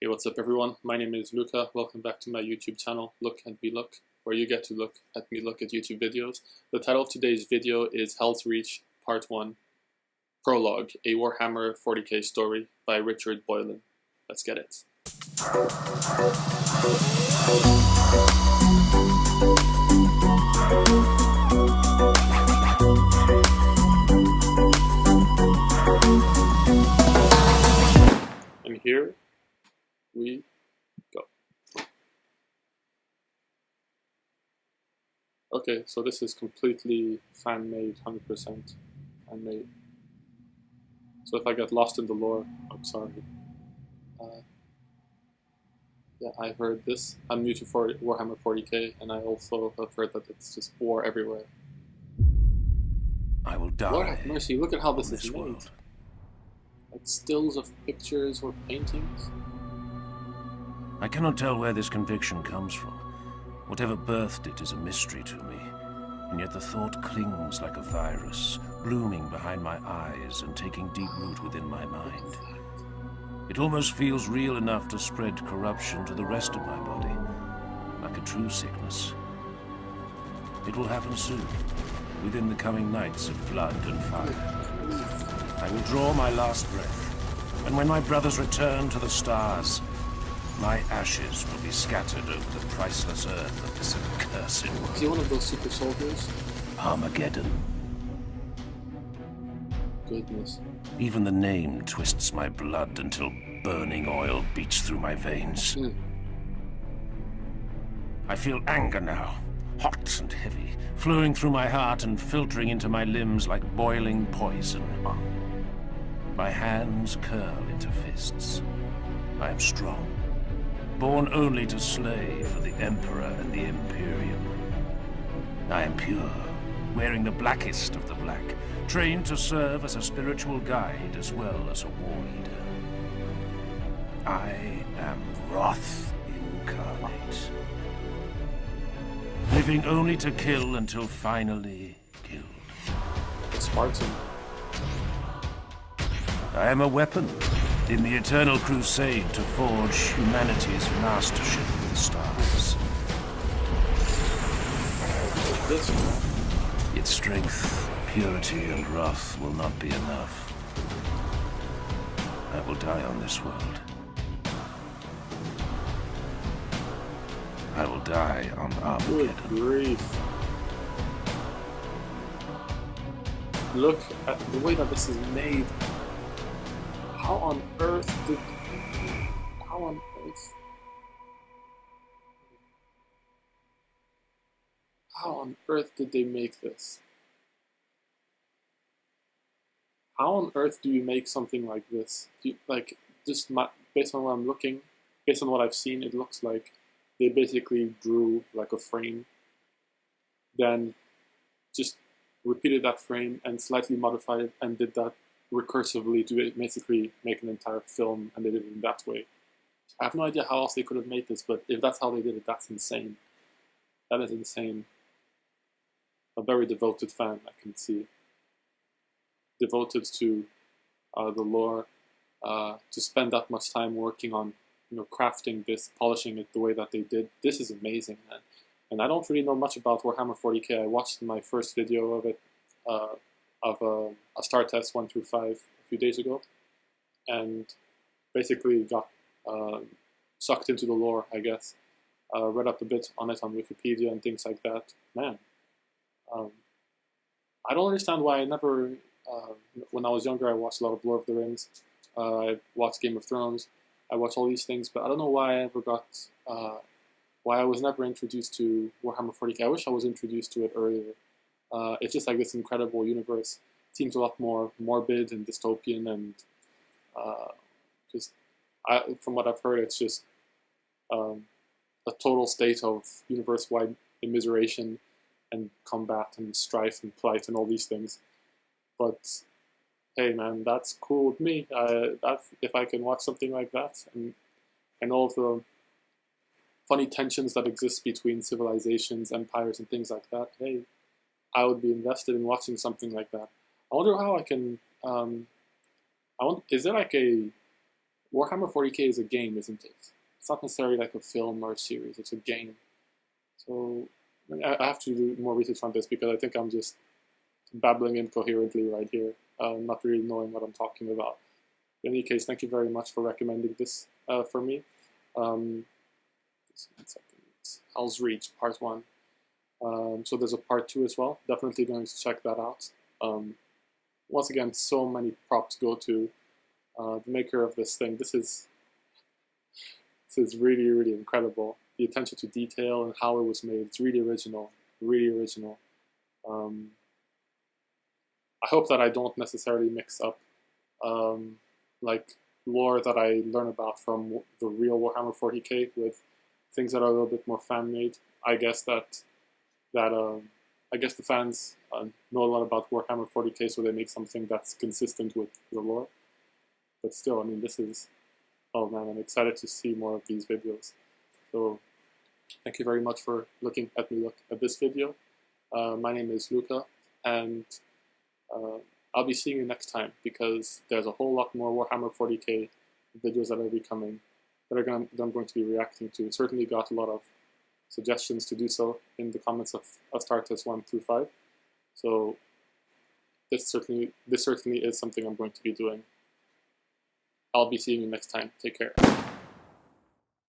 Hey, what's up everyone? My name is Luca. Welcome back to my YouTube channel, Look and Me Look, where you get to look at me look at YouTube videos. The title of today's video is HELSREACH Part 1, Prologue, a Warhammer 40k story by Richard Boylan. Let's get it. And here we go. Okay, so this is completely fan-made, 100% fan-made. So if I get lost in the lore, I'm sorry. Yeah, I heard this. I'm new to Warhammer 40k, and I also have heard that it's just war everywhere. I will die. Lord have mercy, look at how this is made. World. Like stills of pictures or paintings. I cannot tell where this conviction comes from. Whatever birthed it is a mystery to me, and yet the thought clings like a virus, blooming behind my eyes and taking deep root within my mind. It almost feels real enough to spread corruption to the rest of my body, like a true sickness. It will happen soon, within the coming nights of blood and fire. I will draw my last breath, and when my brothers return to the stars, my ashes will be scattered over the priceless earth of this accursed world. Is he one of those super soldiers? Armageddon. Goodness. Even the name twists my blood until burning oil beats through my veins. I feel anger now, hot and heavy, flowing through my heart and filtering into my limbs like boiling poison. My hands curl into fists. I am strong, born only to slay for the Emperor and the Imperium. I am pure, wearing the blackest of the black, trained to serve as a spiritual guide as well as a war leader. I am wrath incarnate, living only to kill until finally killed. A Spartan. I am a weapon in the eternal crusade to forge humanity's mastership with the stars. This one. Its strength, purity, and wrath will not be enough. I will die on this world. I will die on Armageddon. Good grief. Look at the way that this is made. How on earth did they make this? How on earth do you make something like this? Based on what I'm looking, based on what I've seen, it looks like they basically drew like a frame, then just repeated that frame and slightly modified it and did that recursively to basically make an entire film, and they did it in that way. I have no idea how else they could have made this, but if that's how they did it, that's insane. That is insane. A very devoted fan, I can see. Devoted to the lore, to spend that much time working on, crafting this, polishing it the way that they did. This is amazing, man. And I don't really know much about Warhammer 40k. I watched my first video of it, of a star test 1 through 5 a few days ago, and basically got sucked into the lore, I guess. Read up a bit on it on Wikipedia and things like that. Man, I don't understand why I never, when I was younger, I watched a lot of Lord of the Rings, I watched Game of Thrones, I watched all these things, but I don't know why I ever got, why I was never introduced to Warhammer 40k. I wish I was introduced to it earlier. It's just like this incredible universe. It seems a lot more morbid and dystopian, and from what I've heard, it's just a total state of universe-wide immiseration and combat and strife and plight and all these things. But hey, man, that's cool with me. If I can watch something like that and all of the funny tensions that exist between civilizations, empires, and things like that, hey, I would be invested in watching something like that. I wonder how I can. Is there like a Warhammer 40k is a game, isn't it? It's not necessarily like a film or a series, it's a game. So I have to do more research on this because I think I'm just babbling incoherently right here, not really knowing what I'm talking about. In any case, thank you very much for recommending this for me. Just 1 second. HELSREACH Part 1. So there's a Part 2 as well. Definitely going to check that out. Once again, so many props go to the maker of this thing. This is really, really incredible. The attention to detail and how it was made. It's really original. Really original. I hope that I don't necessarily mix up like lore that I learn about from the real Warhammer 40k with things that are a little bit more fan-made. I guess the fans know a lot about Warhammer 40k, so they make something that's consistent with the lore. But still, I mean, this is, oh man, I'm excited to see more of these videos. So thank you very much for looking at me look at this video. My name is Luca, and I'll be seeing you next time because there's a whole lot more Warhammer 40k videos that will be coming that I'm going to be reacting to. Certainly got a lot of suggestions to do so in the comments of Astartes 1 through 5. So this certainly is something I'm going to be doing. I'll be seeing you next time. Take care.